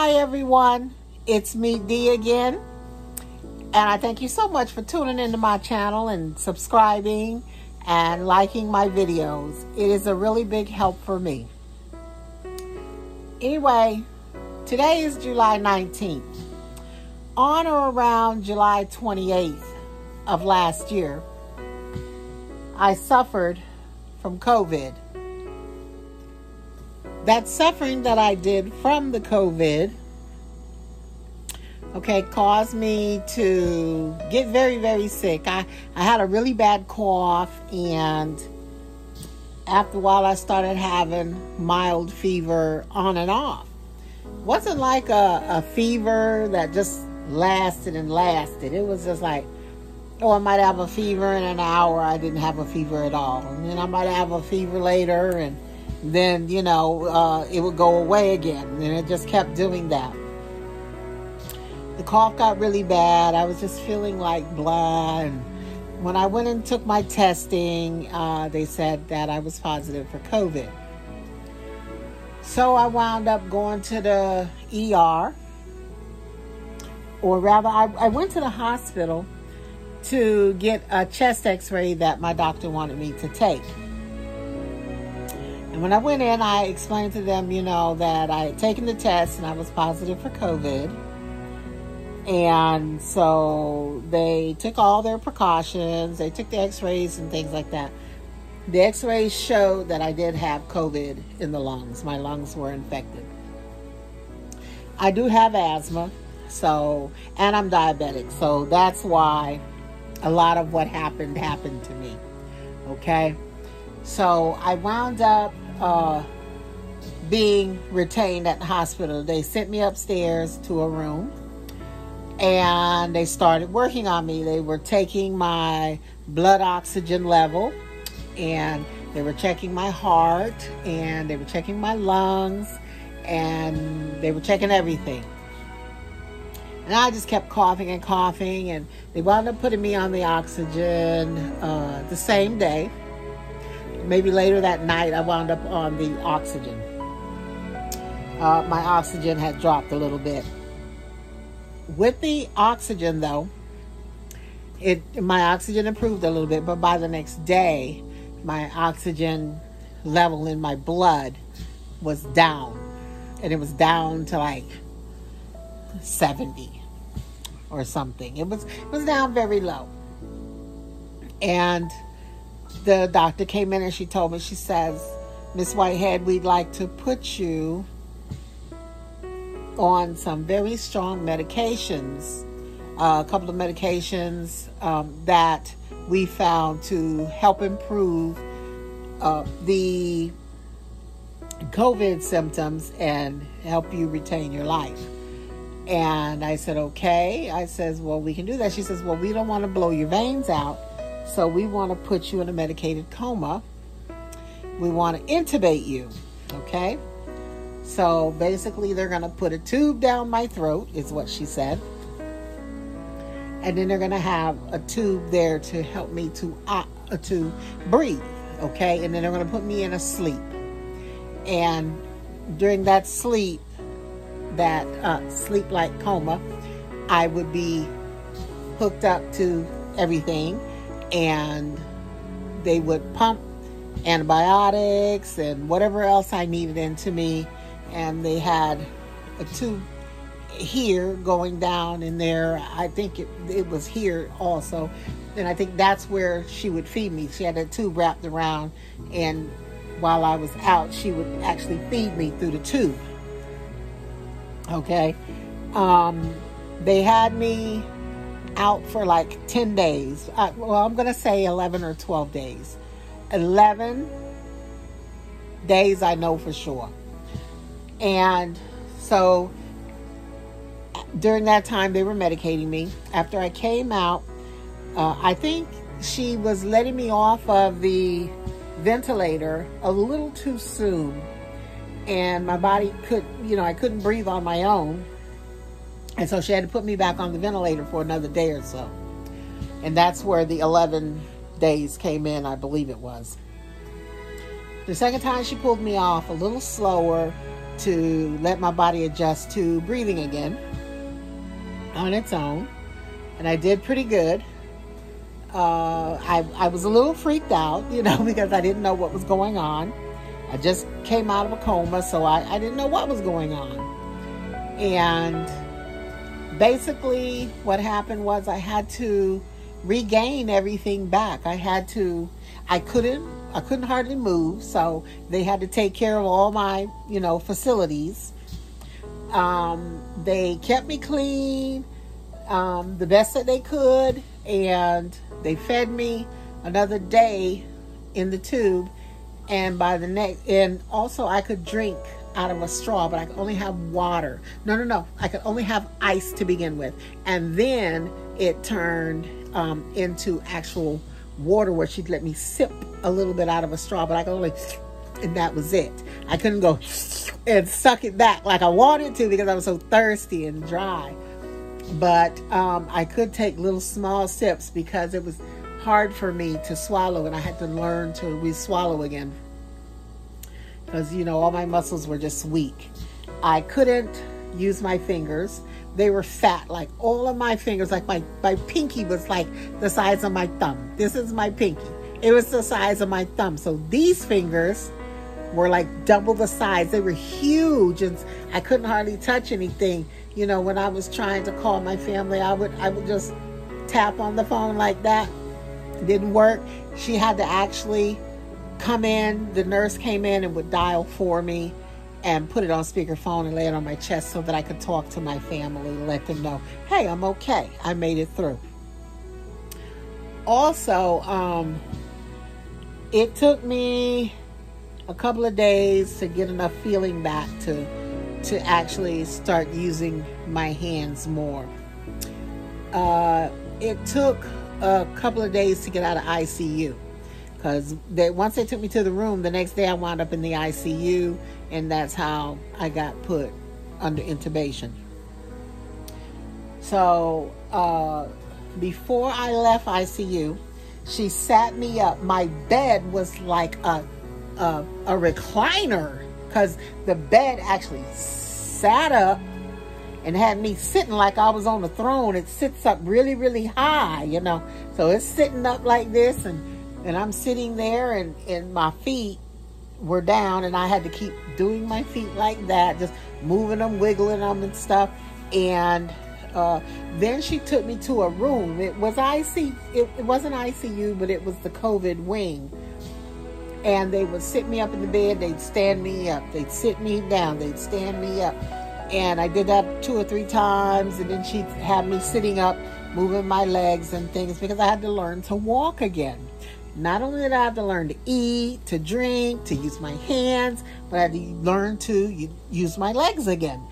Hi everyone, it's me Dee again, and I thank you so much for tuning into my channel and subscribing and liking my videos. It is a really big help for me. Anyway, today is July 19th. On or around July 28th of last year, I suffered from COVID. That suffering that I did from the COVID, caused me to get very, very sick. I had a really bad cough, and after a while I started having mild fever on and off. It wasn't like a fever that just lasted and lasted. It was just like, I might have a fever in an hour. I didn't have a fever at all. And then I might have a fever later, and then, it would go away again. And it just kept doing that. The cough got really bad. I was just feeling like blah. And when I went and took my testing, they said that I was positive for COVID. So I wound up going to the ER. Or rather, I went to the hospital to get a chest x-ray that my doctor wanted me to take. And when I went in, I explained to them, that I had taken the test and I was positive for COVID. And so they took all their precautions. They took the x-rays and things like that. The x-rays showed that I did have COVID in the lungs. My lungs were infected. I do have asthma, and I'm diabetic. So that's why a lot of what happened to me. Okay? So I wound up being retained at the hospital. They sent me upstairs to a room, and they started working on me. They were taking my blood oxygen level, and they were checking my heart, and they were checking my lungs, and they were checking everything. And I just kept coughing, and they wound up putting me on the oxygen the same day. Maybe later that night, I wound up on the oxygen. My oxygen had dropped a little bit. With the oxygen, though, my oxygen improved a little bit, but by the next day, my oxygen level in my blood was down. And it was down to like 70 or something. It was down very low. And the doctor came in and she told me, she says, "Miss Whitehead, we'd like to put you on some very strong medications, a couple of medications that we found to help improve the COVID symptoms and help you retain your life." And I said, okay. I says, well, we can do that. She says, well, we don't want to blow your veins out, so we want to put you in a medicated coma. We want to intubate you, okay? So basically, they're going to put a tube down my throat, is what she said. And then they're going to have a tube there to help me to breathe, okay? And then they're going to put me in a sleep. And during that sleep, sleep-like coma, I would be hooked up to everything, and they would pump antibiotics and whatever else I needed into me. And they had a tube here going down in there. I think it was here also. And I think that's where she would feed me. She had a tube wrapped around, and while I was out, she would actually feed me through the tube. Okay. They had me out for like 10 days. I'm going to say 11 or 12 days. 11 days, I know for sure. And so during that time, they were medicating me. After I came out, I think she was letting me off of the ventilator a little too soon. And my body I couldn't breathe on my own. And so she had to put me back on the ventilator for another day or so. And that's where the 11 days came in, I believe it was. The second time she pulled me off a little slower, to let my body adjust to breathing again on its own. And I did pretty good. I was a little freaked out, because I didn't know what was going on. I just came out of a coma, so I didn't know what was going on. And basically what happened was I had to regain everything back. I couldn't hardly move, so they had to take care of all my, facilities. They kept me clean, the best that they could, and they fed me another day in the tube, and and also I could drink out of a straw, but I could only have water. No. I could only have ice to begin with. And then it turned into actual water where she'd let me sip a little bit out of a straw, but I could only, and that was it. I couldn't go and suck it back like I wanted to because I was so thirsty and dry. But I could take little small sips because it was hard for me to swallow, and I had to learn to re-swallow again. Because, all my muscles were just weak. I couldn't use my fingers. They were fat, like all of my fingers, like my pinky was like the size of my thumb. This is my pinky. It was the size of my thumb. So these fingers were like double the size. They were huge, and I couldn't hardly touch anything. When I was trying to call my family, I would just tap on the phone like that. It didn't work. She had to actually come in. The nurse came in and would dial for me and put it on speakerphone and lay it on my chest so that I could talk to my family and let them know, hey, I'm okay. I made it through. Also, it took me a couple of days to get enough feeling back to actually start using my hands more. It took a couple of days to get out of ICU. Because once they took me to the room, the next day I wound up in the ICU, and that's how I got put under intubation. So before I left ICU, she sat me up. My bed was like a recliner, because the bed actually sat up and had me sitting like I was on a throne. It sits up really, really high, So it's sitting up like this, and I'm sitting there, and my feet were down, and I had to keep doing my feet like that, just moving them, wiggling them and stuff. And then she took me to a room. It was it wasn't ICU, but it was the COVID wing. And they would sit me up in the bed. They'd stand me up. They'd sit me down. They'd stand me up. And I did that 2 or 3 times. And then she'd have me sitting up, moving my legs and things, because I had to learn to walk again. Not only did I have to learn to eat, to drink, to use my hands, but I had to learn to use my legs again.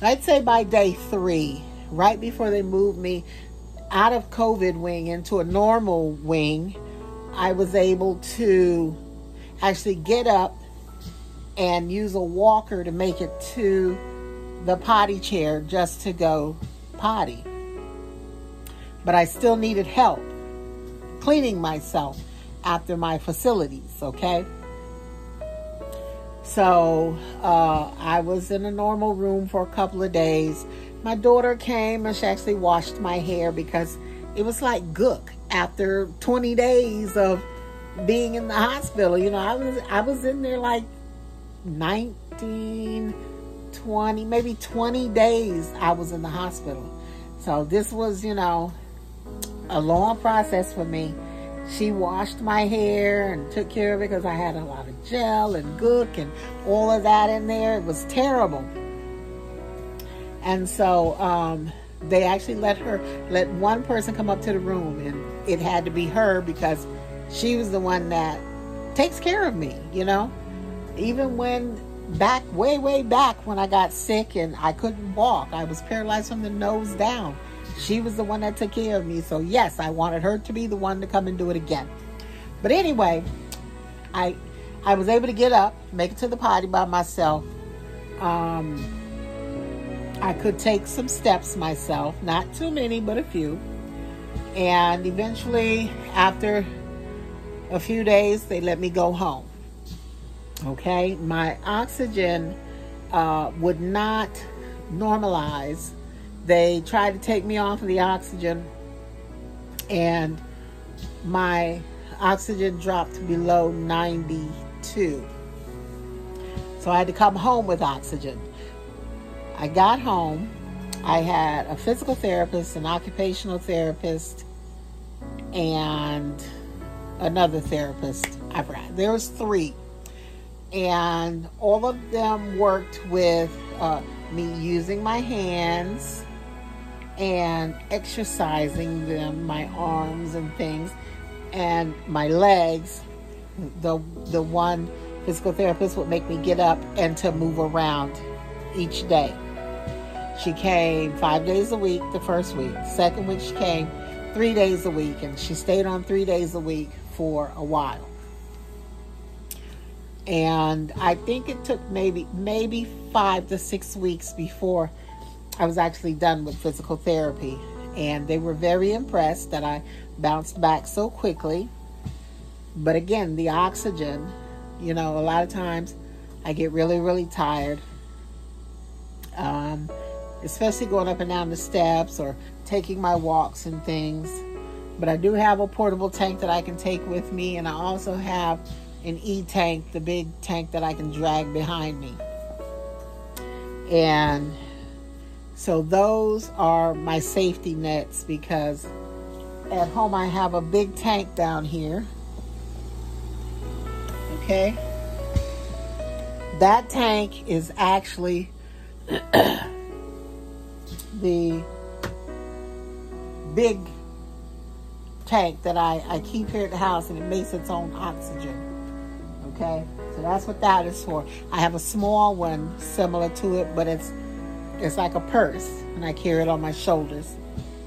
I'd say by day 3, right before they moved me out of COVID wing into a normal wing, I was able to actually get up and use a walker to make it to the potty chair just to go potty. But I still needed help cleaning myself after my facilities, okay? So I was in a normal room for a couple of days. My daughter came and she actually washed my hair because it was like gook after 20 days of being in the hospital. I was in there like 19, 20, maybe 20 days I was in the hospital. So this was, a long process for me. She washed my hair and took care of it because I had a lot of gel and gook and all of that in there. It was terrible. And so they actually let one person come up to the room, and it had to be her because she was the one that takes care of me, Even when way back when I got sick and I couldn't walk, I was paralyzed from the nose down. She was the one that took care of me. So yes, I wanted her to be the one to come and do it again. But anyway, I was able to get up, make it to the potty by myself. I could take some steps myself, not too many, but a few. And eventually, after a few days, they let me go home. Okay, my oxygen would not normalize. They tried to take me off of the oxygen, and my oxygen dropped below 92. So I had to come home with oxygen. I got home. I had a physical therapist, an occupational therapist, and another therapist. I forgot. There was 3. And all of them worked with me using my hands and exercising them, my arms and things, and my legs. The one physical therapist would make me get up and to move around each day. She came 5 days a week the first week. The second week she came 3 days a week, and she stayed on 3 days a week for a while. And I think it took maybe 5 to 6 weeks before I was actually done with physical therapy. And they were very impressed that I bounced back so quickly. But again, the oxygen, a lot of times I get really, really tired. Especially going up and down the steps or taking my walks and things. But I do have a portable tank that I can take with me, and I also have an E-tank, the big tank that I can drag behind me. And so those are my safety nets, because at home I have a big tank down here. Okay? That tank is actually the big tank that I keep here at the house, and it makes its own oxygen. Okay, so that's what that is for. I have a small one similar to it, but it's like a purse, and I carry it on my shoulders.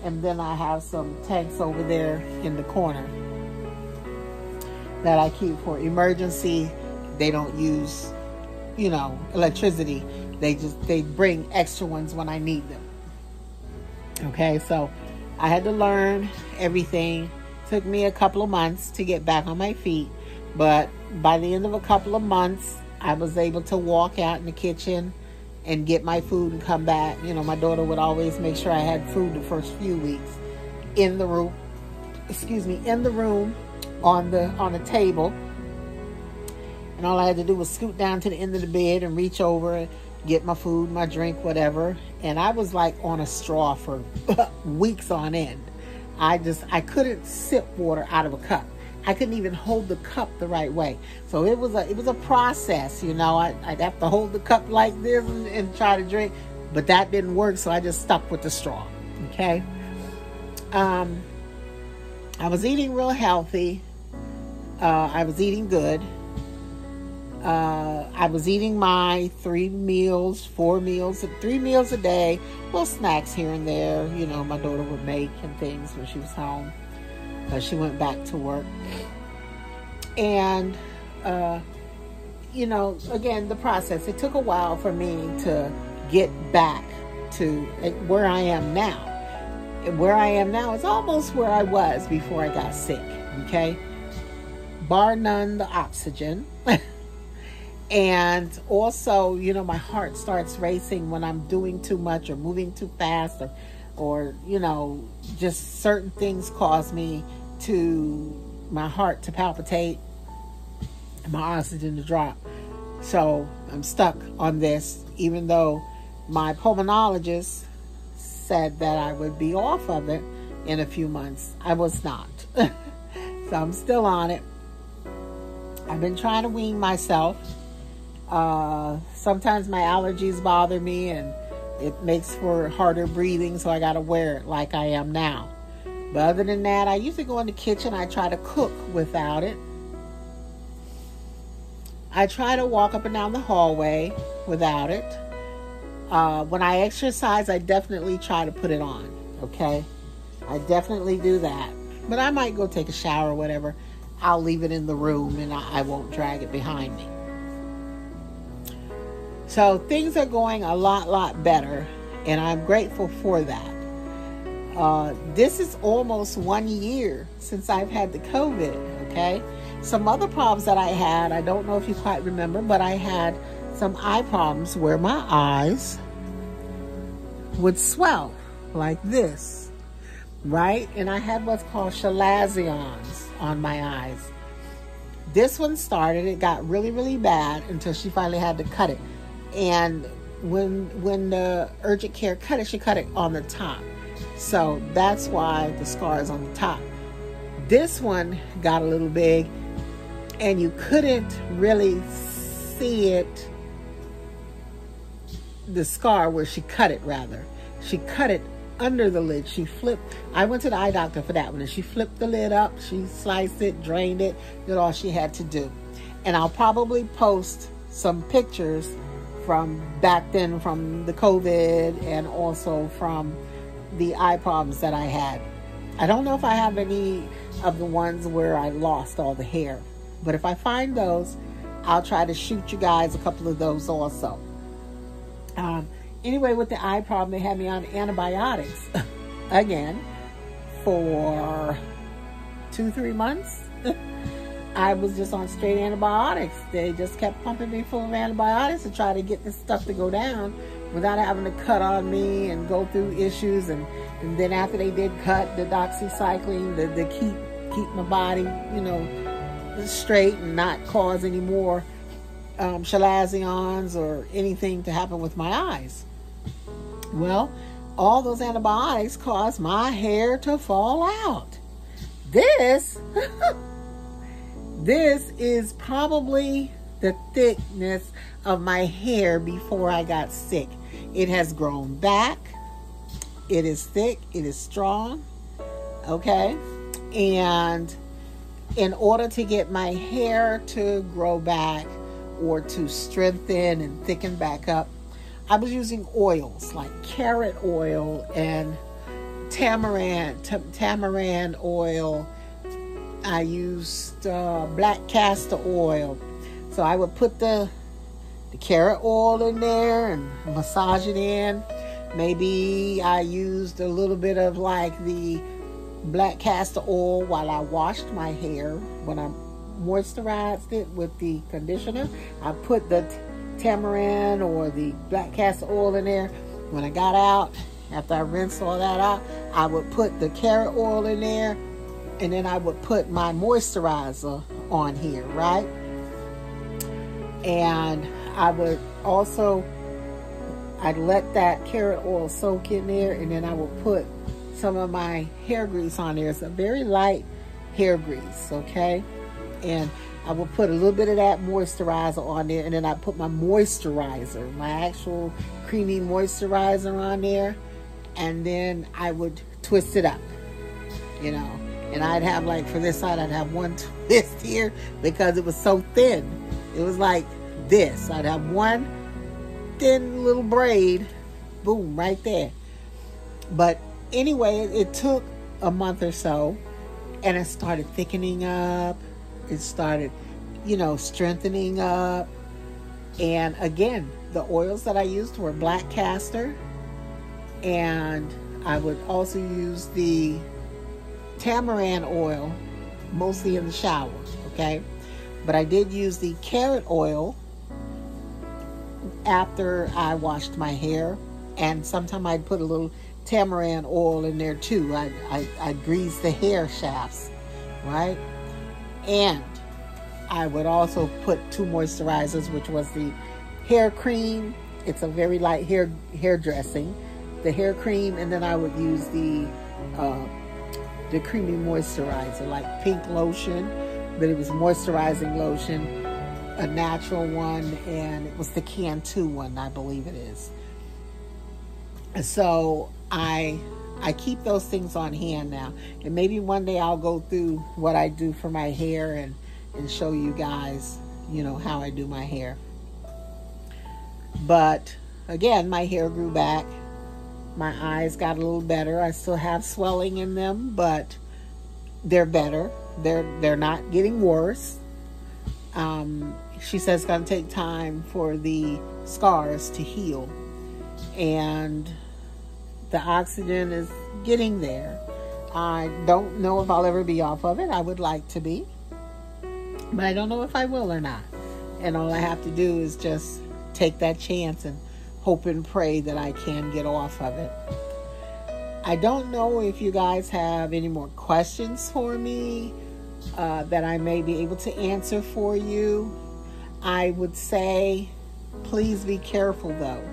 And then I have some tanks over there in the corner that I keep for emergency. They don't use, electricity. They bring extra ones when I need them. Okay, so I had to learn everything. It took me a couple of months to get back on my feet, but by the end of a couple of months, I was able to walk out in the kitchen and get my food and come back. My daughter would always make sure I had food the first few weeks in the room. In the room on a table. And all I had to do was scoot down to the end of the bed and reach over and get my food, my drink, whatever. And I was like on a straw for weeks on end. I couldn't sip water out of a cup. I couldn't even hold the cup the right way. So it was a process, I'd have to hold the cup like this and try to drink, but that didn't work, so I just stuck with the straw. Okay. I was eating real healthy. I was eating good. I was eating my 3 meals a day, little snacks here and there, my daughter would make and things when she was home. She went back to work. And, again, the process, it took a while for me to get back to where I am now. And where I am now is almost where I was before I got sick, okay? Bar none, the oxygen. And also, my heart starts racing when I'm doing too much or moving too fast or just certain things cause my heart to palpitate, my oxygen to drop. So I'm stuck on this, even though my pulmonologist said that I would be off of it in a few months. I was not. So I'm still on it. I've been trying to wean myself. Sometimes my allergies bother me and it makes for harder breathing, so I got to wear it like I am now. But other than that, I usually go in the kitchen. I try to cook without it. I try to walk up and down the hallway without it. When I exercise, I definitely try to put it on, okay? I definitely do that. But I might go take a shower or whatever. I'll leave it in the room and I won't drag it behind me. So things are going a lot better, and I'm grateful for that. This is almost 1 year since I've had the COVID, okay? Some other problems that I had, I don't know if you quite remember, but I had some eye problems where my eyes would swell like this, right? And I had what's called chalazions on my eyes. This one started, it got really, really bad until she finally had to cut it. And when the urgent care cut it, she cut it on the top. So that's why the scar is on the top. This one got a little big and you couldn't really see it, the scar where she cut it rather. She cut it under the lid. She flipped. I went to the eye doctor for that one and she flipped the lid up. She sliced it, drained it, did all she had to do. And I'll probably post some pictures from back then from the COVID and also from the eye problems that I had. I don't know if I have any of the ones where I lost all the hair, but if I find those, I'll try to shoot you guys a couple of those also. Anyway, with the eye problem, they had me on antibiotics again for 2-3 months. I was just on straight antibiotics. They just kept pumping me full of antibiotics to try to get this stuff to go down without having to cut on me and go through issues. And then after they did cut the doxycycline to keep my body, you know, straight and not cause any more chalazions or anything to happen with my eyes. Well, all those antibiotics caused my hair to fall out. This is probably the thickness of my hair before I got sick. It has grown back. It is thick. It is strong. Okay. And in order to get my hair to grow back or to strengthen and thicken back up, I was using oils like carrot oil and tamarind oil. I used black castor oil. So I would put the carrot oil in there and massage it in. Maybe I used a little bit of like the black castor oil while I washed my hair. When I moisturized it with the conditioner, I put the tamarind or the black castor oil in there. When I got out, after I rinsed all that out, I would put the carrot oil in there, and then I would put my moisturizer on here, right? And I would also, I'd let that carrot oil soak in there, and then I would put some of my hair grease on there. It's a very light hair grease, okay? And I will put a little bit of that moisturizer on there, and then I put my moisturizer, my actual creamy moisturizer on there, and then I would twist it up, you know. And I'd have, like, for this side, I'd have one twist here because it was so thin. It was like this. I'd have one thin little braid, boom, right there. But anyway, it took a month or so, and it started thickening up. It started, you know, strengthening up. And again, the oils that I used were black castor, and I would also use the tamarind oil, mostly in the shower, okay? But I did use the carrot oil after I washed my hair, and sometimes I'd put a little tamarind oil in there too. I'd grease the hair shafts, right? And I would also put 2 moisturizers, which was the hair cream. It's a very light hair dressing, the hair cream, and then I would use the creamy moisturizer, like pink lotion, but it was moisturizing lotion, a natural one, and it was the Cantu one, I believe it is. So I keep those things on hand now, and maybe one day I'll go through what I do for my hair and show you guys, you know, how I do my hair. But again, my hair grew back. My eyes got a little better. I still have swelling in them, but they're better. They're not getting worse. She says it's going to take time for the scars to heal, and the oxygen getting there. I don't know if I'll ever be off of it. I would like to be, but I don't know if I will or not. And all I have to do is just take that chance and hope and pray that I can get off of it. I don't know if you guys have any more questions for me that I may be able to answer for you. I would say, please be careful though.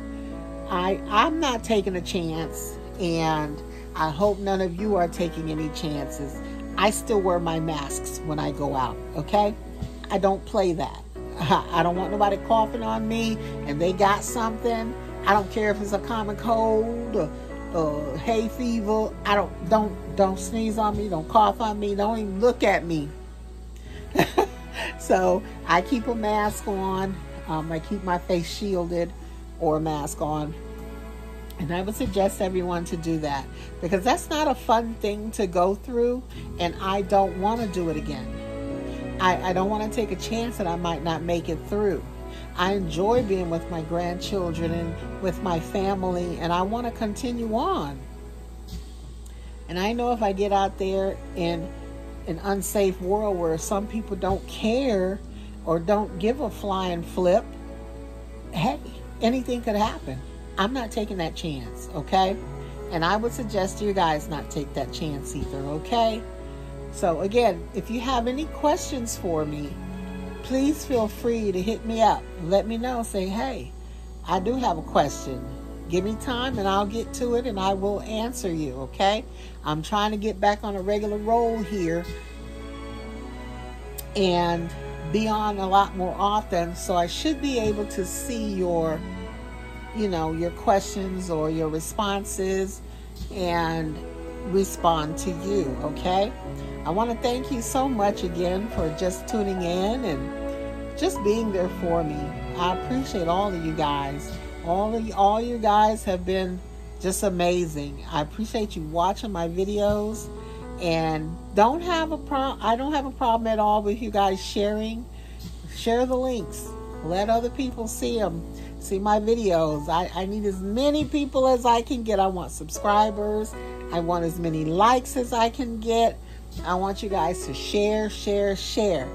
I'm not taking a chance, and I hope none of you are taking any chances. I still wear my masks when I go out, okay? I don't play that. I don't want nobody coughing on me and they got something. I don't care if it's a common cold or hay fever. Don't sneeze on me, don't cough on me, don't even look at me. So I keep a mask on. I keep my face shielded or a mask on. And I would suggest everyone to do that, because that's not a fun thing to go through, and I don't want to do it again. I don't want to take a chance that I might not make it through. I enjoy being with my grandchildren and with my family, and I want to continue on. And I know if I get out there in an unsafe world where some people don't care or don't give a flying flip, hey, anything could happen. I'm not taking that chance, okay? And I would suggest you guys not take that chance either, okay? So again, if you have any questions for me, please feel free to hit me up. Let me know. Say, hey, I do have a question. Give me time and I'll get to it and I will answer you, okay? I'm trying to get back on a regular roll here and be on a lot more often, so I should be able to see your questions or your responses and respond to you, okay? I want to thank you so much again for just tuning in and just being there for me. I appreciate all of you guys. All you guys have been just amazing. I appreciate you watching my videos, and I don't have a problem at all with you guys sharing. Share the links. Let other people see them. See my videos. I need as many people as I can get. I want subscribers. I want as many likes as I can get. I want you guys to share.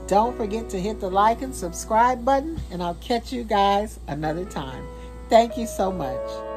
Don't forget to hit the like and subscribe button, and I'll catch you guys another time. Thank you so much.